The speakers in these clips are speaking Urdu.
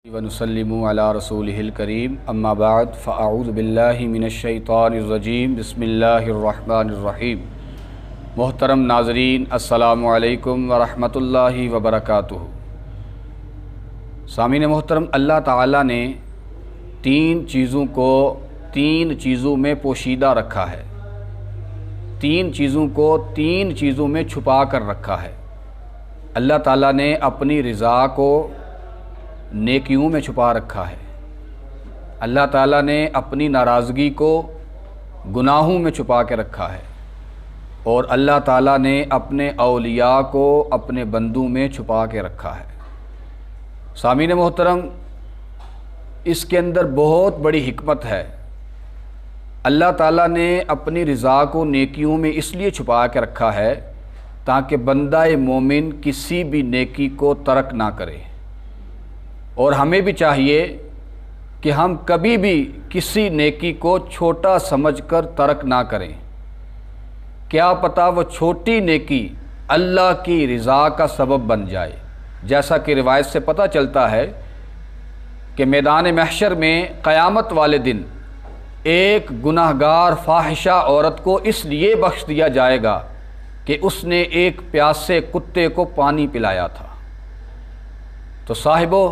ونسلم علی رسولہ الکریم اما بعد فاعوذ باللہ من الشیطان الرجیم بسم اللہ الرحمن الرحیم۔ محترم ناظرین، السلام علیکم ورحمۃ اللہ وبرکاتہ۔ سامعین محترم، اللہ تعالیٰ نے تین چیزوں میں پوشیدہ رکھا ہے، تین چیزوں میں چھپا کر رکھا ہے۔ اللہ تعالیٰ نے اپنی رضا کو نیکیوں میں چھپا رکھا ہے، اللہ تعالیٰ نے اپنی ناراضگی کو گناہوں میں چھپا کے رکھا ہے، اور اللہ تعالیٰ نے اپنے اولیاء کو اپنے بندوں میں چھپا کے رکھا ہے۔ سامعین محترم، اس کے اندر بہت بڑی حکمت ہے۔ اللہ تعالیٰ نے اپنی رضا کو نیکیوں میں اس لیے چھپا کے رکھا ہے تاکہ بندہ مومن کسی بھی نیکی کو ترک نہ کرے، اور ہمیں بھی چاہیے کہ ہم کبھی بھی کسی نیکی کو چھوٹا سمجھ کر ترک نہ کریں۔ کیا پتہ وہ چھوٹی نیکی اللہ کی رضا کا سبب بن جائے۔ جیسا کہ روایت سے پتہ چلتا ہے کہ میدان محشر میں قیامت والے دن ایک گناہگار فاحشہ عورت کو اس لیے بخش دیا جائے گا کہ اس نے ایک پیاسے کتے کو پانی پلایا تھا۔ تو صاحبو،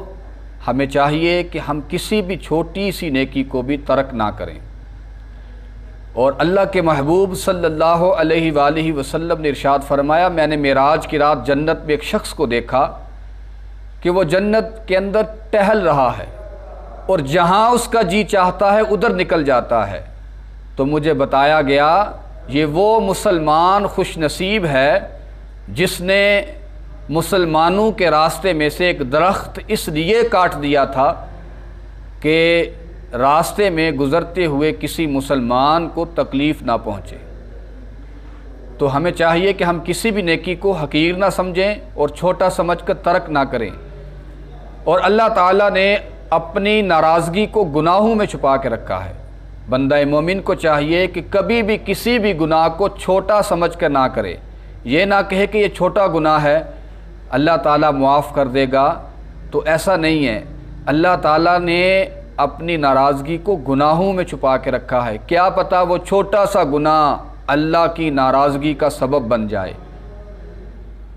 ہمیں چاہیے کہ ہم کسی بھی چھوٹی سی نیکی کو بھی ترک نہ کریں۔ اور اللہ کے محبوب صلی اللہ علیہ وآلہ وسلم نے ارشاد فرمایا، میں نے معراج کی رات جنت میں ایک شخص کو دیکھا کہ وہ جنت کے اندر ٹہل رہا ہے اور جہاں اس کا جی چاہتا ہے ادھر نکل جاتا ہے۔ تو مجھے بتایا گیا یہ وہ مسلمان خوش نصیب ہے جس نے مسلمانوں کے راستے میں سے ایک درخت اس لیے کاٹ دیا تھا کہ راستے میں گزرتے ہوئے کسی مسلمان کو تکلیف نہ پہنچے۔ تو ہمیں چاہیے کہ ہم کسی بھی نیکی کو حقیر نہ سمجھیں اور چھوٹا سمجھ کر ترک نہ کریں۔ اور اللہ تعالیٰ نے اپنی ناراضگی کو گناہوں میں چھپا کے رکھا ہے۔ بندہ مومن کو چاہیے کہ کبھی بھی کسی بھی گناہ کو چھوٹا سمجھ کر نہ کرے، یہ نہ کہے کہ یہ چھوٹا گناہ ہے، اللہ تعالیٰ معاف کر دے گا۔ تو ایسا نہیں ہے، اللہ تعالیٰ نے اپنی ناراضگی کو گناہوں میں چھپا کے رکھا ہے۔ کیا پتہ وہ چھوٹا سا گناہ اللہ کی ناراضگی کا سبب بن جائے۔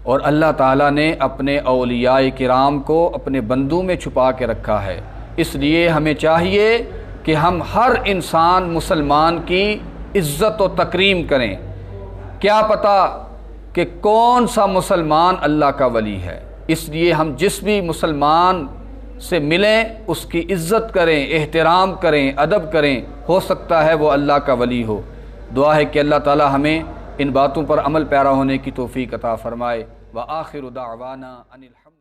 اور اللہ تعالیٰ نے اپنے اولیاء کرام کو اپنے بندوں میں چھپا کے رکھا ہے۔ اس لیے ہمیں چاہیے کہ ہم ہر انسان مسلمان کی عزت و تکریم کریں۔ کیا پتہ کہ کون سا مسلمان اللہ کا ولی ہے، اس لیے ہم جس بھی مسلمان سے ملیں اس کی عزت کریں، احترام کریں، ادب کریں، ہو سکتا ہے وہ اللہ کا ولی ہو۔ دعا ہے کہ اللہ تعالی ہمیں ان باتوں پر عمل پیرا ہونے کی توفیق عطا فرمائے۔ وآخر دعوانا ان الحمد